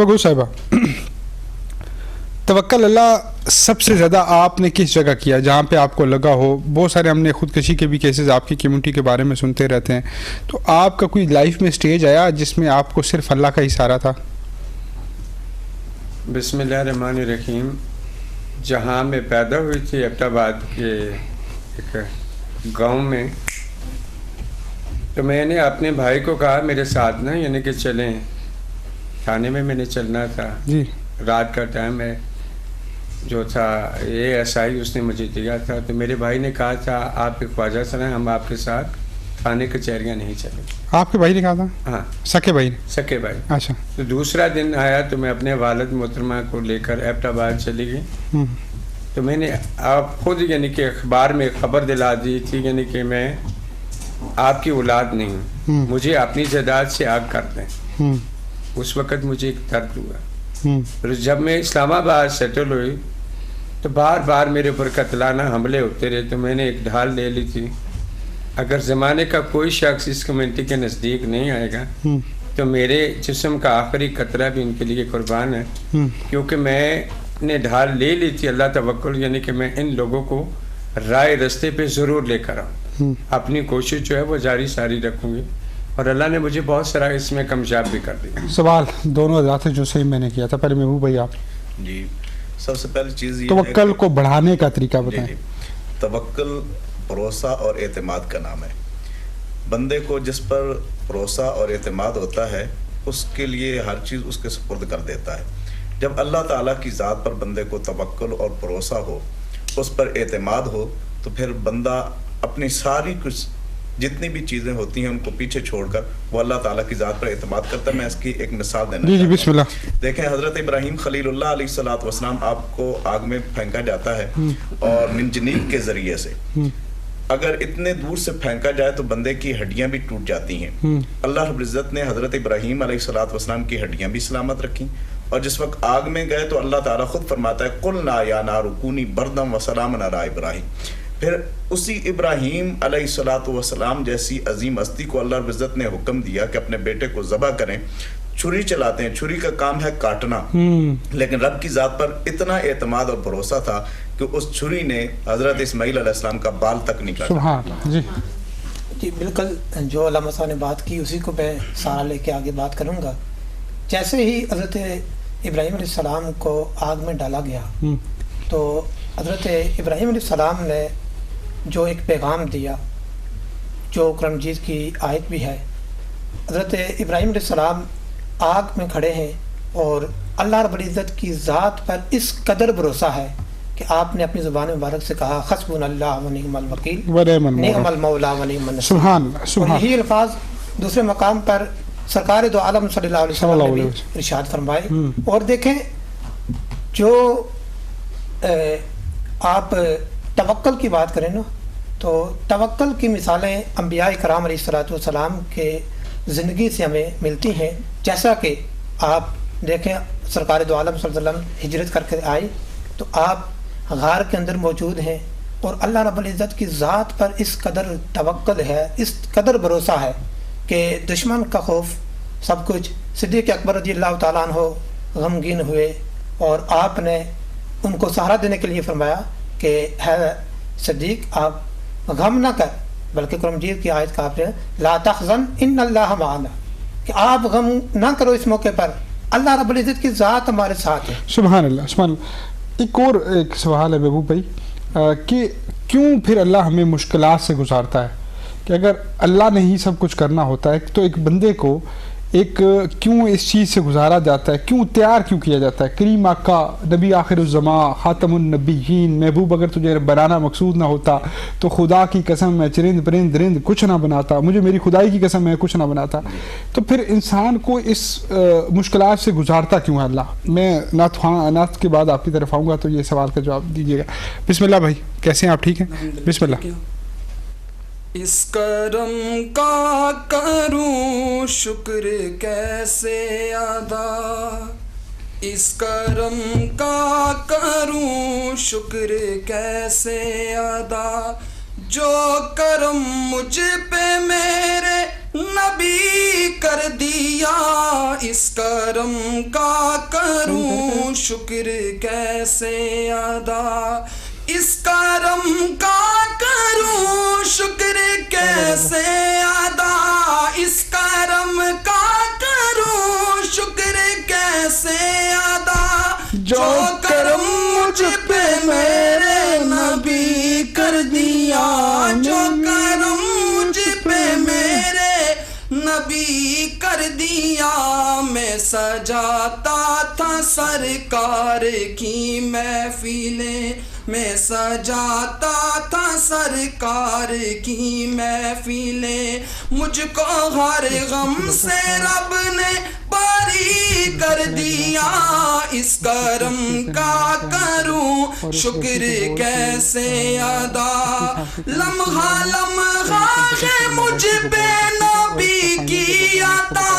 बगू साहिबा, तवक्कल अल्लाह सबसे ज़्यादा आपने किस जगह किया जहाँ पे आपको लगा हो? बहुत सारे हमने ख़ुदकशी के भी केसेस आपकी कम्युनिटी के बारे में सुनते रहते हैं, तो आपका कोई लाइफ में स्टेज आया जिसमें आपको सिर्फ अल्लाह का इशारा था? बिस्मिल्लाहिर्रहमानिर्रहीम। जहाँ मैं पैदा हुई थी एबटाबाद के एक गांव में, तो मैंने अपने भाई को कहा मेरे साथ ना, यानी कि चलें, थाने में मैंने चलना था जी। रात का टाइम है जो था, ASI उसने मुझे दिया था। तो मेरे भाई ने कहा था आप एक ख्वाजा सर हैं, हम आपके साथ थाने कचहरियाँ नहीं चलेंगे। आपके भाई ने कहा था? हाँ, सके भाई ने? सके भाई। अच्छा। तो दूसरा दिन आया तो मैं अपने वालिद मोहतरमा को लेकर एबटाबाद चली गई। तो मैंने आप खुद यानी कि अखबार में खबर दिला दी थी, यानी कि मैं आपकी औलाद नहीं हूँ, मुझे अपनी जायदाद से आग कर दें। उस वक़्त मुझे एक दर्द हुआ। फिर जब मैं इस्लामाबाद सेटल हुई तो बार बार मेरे ऊपर कत्लाना हमले होते रहे। तो मैंने एक ढाल ले ली थी, अगर ज़माने का कोई शख्स इस कम्युनिटी के नज़दीक नहीं आएगा तो मेरे जिस्म का आखिरी कतरा भी उनके लिए कुर्बान है। क्योंकि मैंने ढाल ले ली थी अल्लाह तवक्कुल, यानी कि मैं इन लोगों को राय रस्ते पे ज़रूर लेकर आऊँ। अपनी कोशिश जो है वो जारी सारी रखूँगी और अल्लाह ने मुझे बहुत सारा इसमें कामयाब भी कर दिया। सवाल दोनों हज़रात जो सही मैंने किया था, पहले महबूब भाई आप। जी, सबसे पहली चीज़ ये तवक्कल को बढ़ाने का तरीका बताएं। तवक्कल भरोसा और एतमाद का नाम है। बंदे को जिस पर भरोसा और एतमाद होता है उसके लिए हर चीज़ उसके सुपुर्द कर देता है। जब अल्लाह ताला की ज़ात पर बंदे को तवक्कुल और भरोसा हो, उस पर एतमाद हो, तो फिर बंदा अपनी सारी कुछ जितनी भी चीज़ें होती हैं उनको पीछे छोड़कर वो अल्लाह ताला की ज़ात पर एतमाद करता है। मैं इसकी एक मिसाल देना जी बिस्मिल्लाह। देखें, हज़रत इब्राहीम खलीलुल्लाह अलैहिस्सलातु वस्सलाम आपको आग में फेंका जाता है और मिंजनीक के ज़रिए से। अगर इतने दूर से फेंका जाए तो बंदे की हड्डियां भी टूट जाती हैं। अल्लाह रब्बुल इज़्ज़त ने हज़रत इब्राहीम अलैहिस्सलातु वस्सलाम की हड्डियां भी सलामत रखी और जिस वक्त आग में गए तो अल्लाह ताला खुद फरमाता है कुलना या नारु कूनी बरदम व सलामन अला इब्राहीम। फिर उसी इब्राहीम अलैहिस्सलातु वस्सलाम जैसी अजीम हस्ती को अल्लाह रब्बुल इज़्ज़त ने हुक्म दिया कि अपने बेटे को ज़बह करें। छुरी चलाते हैं, छुरी का काम है काटना, लेकिन रब की ज़ात पर इतना एतमाद और भरोसा था कि उस छुरी ने हज़रत इस्माईल अलैहिस्सलाम का बाल तक नहीं काटा। जी बिल्कुल, जो अल्लामा साहब ने बात की उसी को मैं सारा लेके आगे बात करूँगा। जैसे ही हज़रत इब्राहीम अलैहिस्सलाम को आग में डाला गया तो हज़रत इब्राहीम अलैहिस्सलाम ने जो एक पैगाम दिया, जो कुरान मजीद की आयत भी है, हज़रत इब्राहीम अलैहिस्सलाम आग में खड़े हैं और अल्लाह रब्बुल इज़्ज़त की ज़ात पर इस कदर भरोसा है कि आपने अपनी ज़ुबान मुबारक से कहा हस्बुनल्लाह व निअमल वकील निअमल मौला व निअमन नसीर। सुभान अल्लाह। यही अल्फाज दूसरे मकाम पर सरकार दो आलम सल्लल्लाहु अलैहि वसल्लम ने भी इरशाद फरमाए। और देखें, जो आप तवक्कल की बात करें ना, तो तवक्कल की मिसालें अंबिया कराम अलैहिस्सलातु वस्सलाम के ज़िंदगी से हमें मिलती हैं। जैसा कि आप देखें, सरकार दो आलम सल्लल्लाहु अलैहि वसल्लम हिजरत करके आए तो आप गार के अंदर मौजूद हैं और अल्लाह रब्बुल इज़्ज़त की ज़ात पर इस कदर तवक्कुल है, इस कदर भरोसा है कि दुश्मन का खौफ सब कुछ। सिद्दीक़ अकबर रज़ियल्लाहु ताला अन्हु गमगीन हुए और आपने उनको सहारा देने के लिए फरमाया कि है सिद्दीक़, आप गम ना कर, बल्कि कुरान मजीद की आयत का आपने ला तहज़न इन्नल्लाह माअना, कि आप गम ना करो इस मौके पर, अल्लाह रब्बुल इज़्ज़त की ज़ात हमारे साथ है। सुभान अल्लाह, सुभान अल्लाह। एक और एक सवाल है महबूब भाई कि क्यों फिर अल्लाह हमें मुश्किलात से गुजारता है? कि अगर अल्लाह ने ही सब कुछ करना होता है तो एक बंदे को एक क्यों इस चीज़ से गुजारा जाता है, क्यों तैयार क्यों किया जाता है? करीम आका नबी आखिरुज़्ज़मा खातमुन नबीयीन, महबूब अगर तुझे बनाना मकसूद ना होता तो खुदा की कसम मैं चरिंद परिंद दरिंद कुछ ना बनाता, मुझे मेरी खुदाई की कसम मैं कुछ ना बनाता। तो फिर इंसान को इस मुश्किलात से गुजारता क्यों है अल्लाह? मैं नात के बाद आपकी तरफ आऊँगा तो ये सवाल का जवाब दीजिएगा। बिस्मिल्लाह भाई, कैसे हैं आप? ठीक हैं, बिस्मिल्लाह। इस करम का करूं शुक्र कैसे अदा, इस करम का करूं शुक्र कैसे अदा, जो करम मुझ पे मेरे نبی کر دیا، اس کرم کا کروں شکر کیسے ادا، اس کرم کا کروں شکر کیسے ادا، اس کرم کا کروں شکر کیسے ادا، جو کرم مجھ پہ میرے نبی کر دیا، جو کرم مجھ پہ میرے نبی کر دیا، میں سجاتا تھا سرکار کی محفلیں، میں سجاتا تھا سرکار کی محفلیں، مجھ کو ہر غم سے رب نے بری کر دیا، اس کرم کا کروں شکر کیسے ادا، لمحہ لمحہ ہے مجھ پہ نبی کی عطا،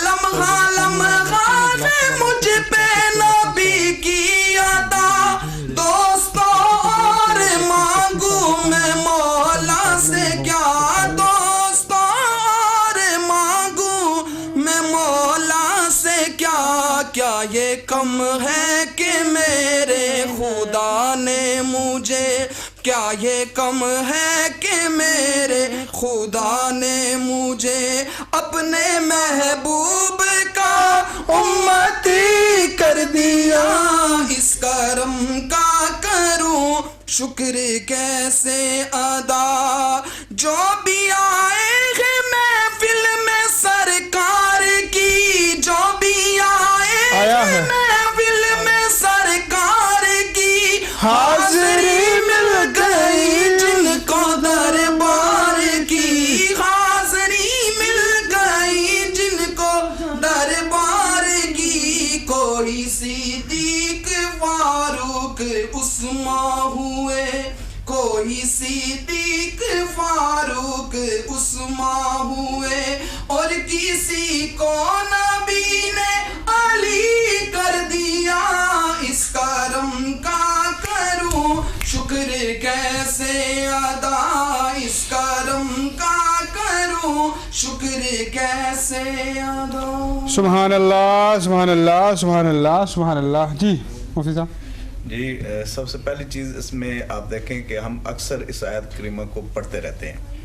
لمحہ لمحہ ہے مجھ پہ نبی کی عطا، دوستوں اور مانگوں میں مولا سے کیا، دوستوں اور مانگوں میں مولا سے کیا، کیا یہ کم ہے کہ میرے خدا نے مجھے، کیا یہ کم ہے کہ میرے خدا نے مجھے اپنے محبوب کا امتی کر دیا، اس کرم کا کروں شکر کیسے ادا، جو بھی آئے ہیں محفل میں سرکار کی، جو بھی آئے ہیں محفل میں سرکار کی، حاضری مل گئی جن کو دربار کی، حاضری مل گئی جن کو دربار کی، کوئی صدیق فاروق عثمان ہوئے، کوئی صدیق فاروق عثمان ہوئے، اور کسی کو نبی نے علی کر دیا، اس کرم کا کروں شکر کیسے ادا، اس کرم کا کروں شکر کیسے ادا۔ سبحان اللہ سبحان اللہ سبحان اللہ سبحان اللہ۔ جی مفتی صاحب۔ جی سب سے پہلی چیز اس میں آپ دیکھیں کہ ہم اکثر اس آیت کریمہ کو پڑھتے رہتے ہیں۔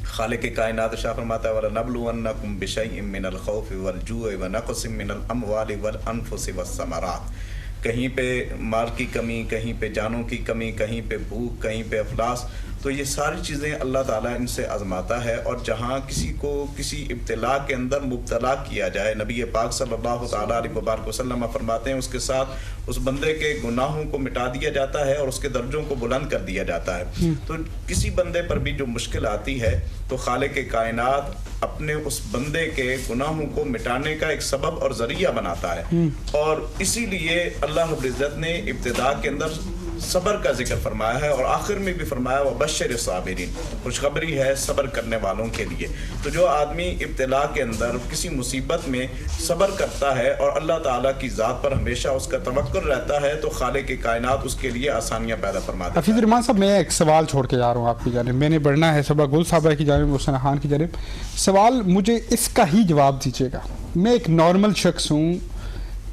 خالق کائنات شاہ فرماتا ہے وَلَنَبْلُوَنَّكُمْ بِشَيْءٍ مِّنَ الْخَوْفِ وَالْجُوعِ وَنَقْصٍ مِّنَ الْأَمْوَالِ وَالْأَنفُسِ وَالثَّمَرَاتِ، کہیں پہ مال کی کمی، کہیں پہ جانوں کی کمی، کہیں پہ بھوک، کہیں پہ افلاس، تو یہ ساری چیزیں اللہ تعالیٰ ان سے آزماتا ہے، اور جہاں کسی کو کسی ابتلا کے اندر مبتلا کیا جائے، نبی پاک صلی اللہ تعالیٰ علیہ وبارک وسلم فرماتے ہیں اس کے ساتھ اس بندے کے گناہوں کو مٹا دیا جاتا ہے اور اس کے درجوں کو بلند کر دیا جاتا ہے۔ تو کسی بندے پر بھی جو مشکل آتی ہے تو خالق کائنات اپنے اس بندے کے گناہوں کو مٹانے کا ایک سبب اور ذریعہ بناتا ہے، اور اسی لیے اللہ رب العزت نے ابتدا کے اندر صبر کا ذکر فرمایا ہے، اور آخر میں بھی فرمایا وَبَشِّرِ الصَّابِرِينَ، خوشخبری ہے صبر کرنے والوں کے لیے۔ تو جو آدمی ابتلا کے اندر کسی مصیبت میں صبر کرتا ہے اور اللہ تعالیٰ کی ذات پر ہمیشہ اس کا توکل رہتا ہے، تو خالق کائنات اس کے لیے آسانیاں پیدا فرما دیتا ہے۔ حفیظ الرحمان صاحب، میں ایک سوال چھوڑ کے جا رہا ہوں آپ کی جانب، میں نے بڑھنا ہے صبح گل صاحبہ کی جانب، حسین خان کی جانب۔ سوال مجھے اس کا ہی جواب دیجیے گا۔ میں ایک نارمل شخص ہوں،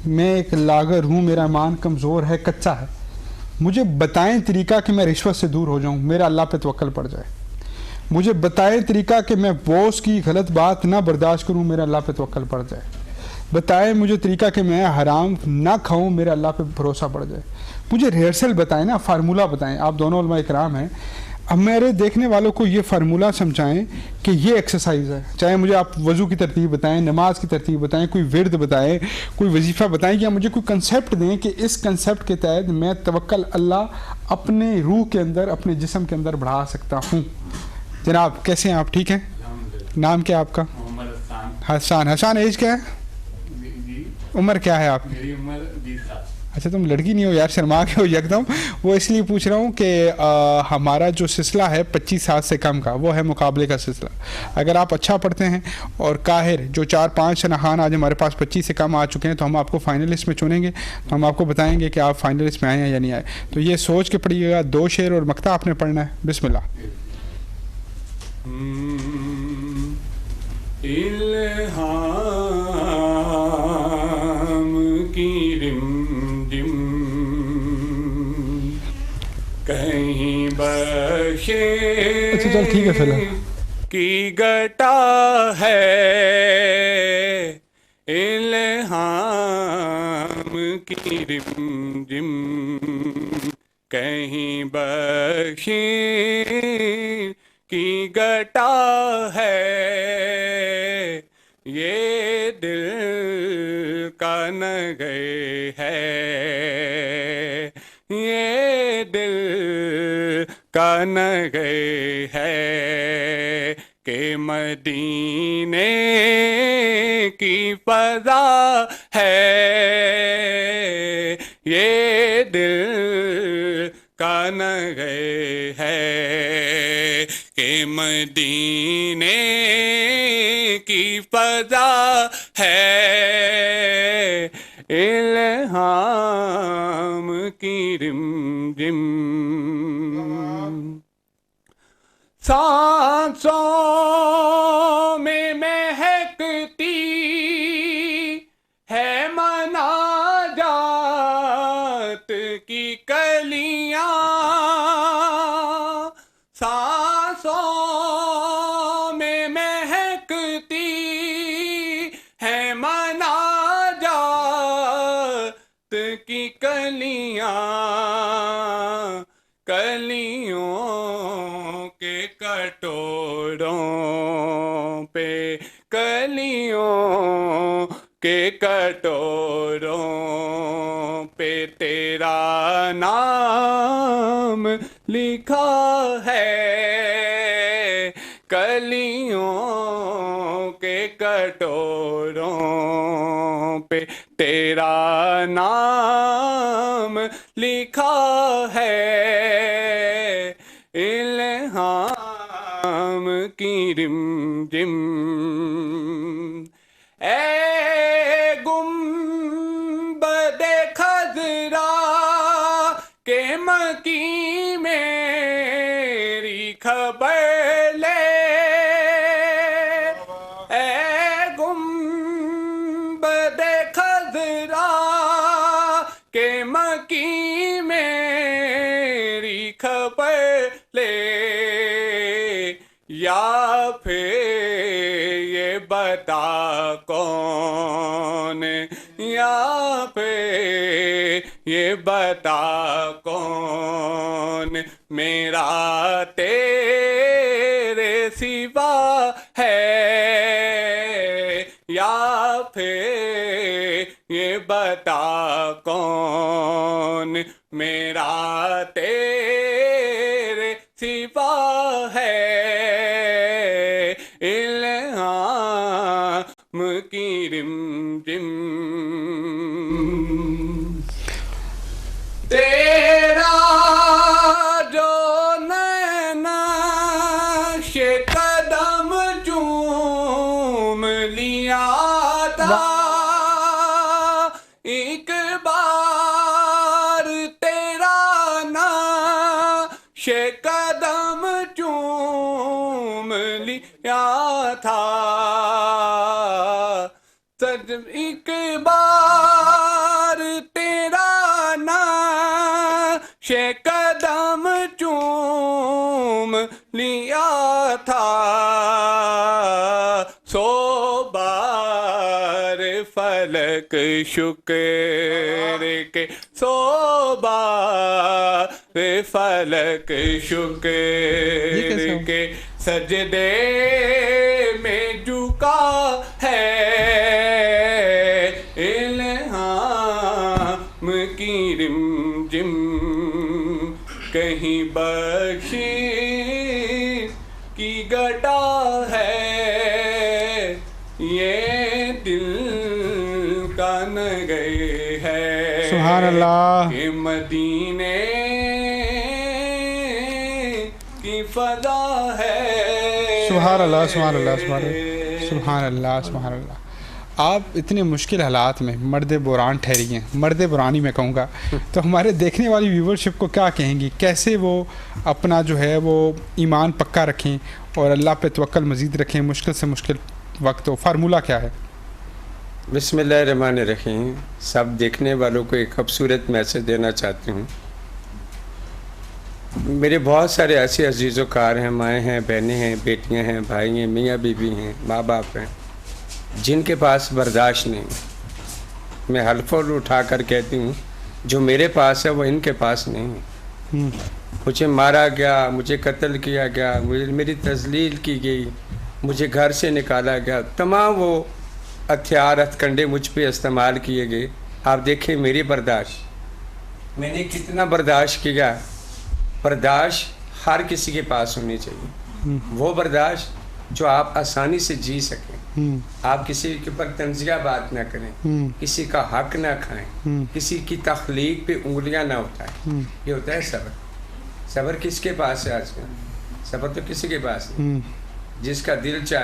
میں ایک لاغر ہوں، میرا ایمان کمزور ہے، کچا ہے، مجھے بتائیں طریقہ کہ میں رشوت سے دور ہو جاؤں، میرا اللہ پہ توکل پڑ جائے۔ مجھے بتائیں طریقہ کہ میں باس کی غلط بات نہ برداشت کروں، میرا اللہ پہ توکل پڑ جائے۔ بتائیں مجھے طریقہ کہ میں حرام نہ کھاؤں، میرا اللہ پہ بھروسہ پڑ جائے۔ مجھے ریہرسل بتائیں نا، فارمولہ بتائیں۔ آپ دونوں علماء اکرام ہیں، اب میرے دیکھنے والوں کو یہ فارمولہ سمجھائیں کہ یہ ایکسرسائز ہے، چاہے مجھے آپ وضو کی ترتیب بتائیں، نماز کی ترتیب بتائیں، کوئی ورد بتائیں، کوئی وظیفہ بتائیں، یا مجھے کوئی کنسیپٹ دیں کہ اس کنسیپٹ کے تحت میں توکل اللہ اپنے روح کے اندر، اپنے جسم کے اندر بڑھا سکتا ہوں۔ جناب کیسے ہیں آپ؟ ٹھیک ہیں؟ نام کیا آپ کا؟ حسان۔ حسان ایج کیا ہے؟ عمر کیا ہے آپ کی؟ میری عمر 20 سال۔ اچھا تم لڑکی نہیں ہو یار، شرما کے ہو یکدم۔ وہ اس لیے پوچھ رہا ہوں کہ ہمارا جو سلسلہ ہے 25 سال سے کم کا، وہ ہے مقابلے کا سلسلہ۔ اگر آپ اچھا پڑھتے ہیں اور قاہر جو 4-5 شناخان آج ہمارے پاس 25 سے کم آ چکے ہیں، تو ہم آپ کو فائنلسٹ میں چنیں گے، تو ہم آپ کو بتائیں گے کہ آپ فائنلسٹ میں آئے ہیں یا نہیں آئے۔ تو یہ سوچ کے پڑھیے گا، 2 شعر اور مقطع آپ نے پڑھنا ہے۔ بسم اللہ۔ الہام کی رم جم کہیں بخشے اچھا چل ٹھیک ہے فی الحال کی گٹا ہے الہام کی رم جم کہیں بخشیر کی گٹا ہے یہ دل کا نغے ہے یہ دل کا نغے ہے کہ مدینے کی فضا ہے یہ دل کا نغے ہے کہ مدینے کی فضا ہے الہام کی رم جم سانسوں میں مہکتی ہے مناجات کی کلیاں سانسوں میں مہکتی ہے مناجات کی کلیاں کلیوں کے کٹوروں پہ کلیوں کے کٹوروں پہ تیرا نام لکھا ہے کلیوں کے کٹوروں پہ تیرا نام لکھا ہے الہام کی رم جم اے گنبد خضرا کے مکی میری خبر لے اے گنبد خضرا کے مکی میری خبر لے یا پھر یہ بتا کون یا پھر یہ بتا کون میرا تیرے سوا ہے یا پھر یہ بتا کون میرا تیرے سوا ہے الہام کی رم جم تیرا جو نقش قدم چوم لیا تھا ایک بار تیرا نقش قدم چوم لیا تھا ایک بار تیرا نقش قدم چوم لیا تھا سو بار فلک شکر کے سو بار فلک شکر کے سجدے میں جھکا ہے الہام کی رم جم کہیں بخشش کی گٹا ہے یہ دل کا نغے ہے سبحان اللہ کہ مدینے کی فضا ہے سبحان اللہ سبحان اللہ سبحان اللہ سبحان اللہ آپ اتنے مشکل حالات میں مرد بران ٹھہری ہیں مرد برانی میں کہوں گا تو ہمارے دیکھنے والی ویورشپ کو کیا کہیں گی کیسے وہ اپنا جو ہے وہ ایمان پکا رکھیں اور اللہ پہ توکل مزید رکھیں مشکل سے مشکل वक्त हो, फार्मूला क्या है? बिस्मिल्लाहिर्रहमानिर्रहीम। सब देखने वालों को एक खूबसूरत मैसेज देना चाहती हूँ। मेरे बहुत सारे ऐसे अजीज़ कार हैं, माएँ हैं, बहनें हैं, बेटियाँ हैं, भाई हैं, मियाँ बीवी हैं, माँ बाप हैं, जिनके पास बर्दाश्त नहीं। मैं हल्फुल उठा कर कहती हूँ, जो मेरे पास है वो इनके पास नहीं है। मुझे मारा गया, मुझे कत्ल किया गया, मेरी तजलील की गई, मुझे घर से निकाला गया, तमाम वो हथियार हथकंडे मुझ पे इस्तेमाल किए गए। आप देखें मेरी बर्दाश्त, मैंने कितना बर्दाश्त किया। बर्दाश्त हर किसी के पास होनी चाहिए, वो बर्दाश्त जो आप आसानी से जी सकें। आप किसी के ऊपर तंजिया बात ना करें, किसी का हक ना खाएं, किसी की तख्लीक पे उंगलियां ना उठाएं। ये होता है सब्र। सब्र किसके पास है आजकल? सब्र तो किसी के पास नहीं। जिसका दिल चाहे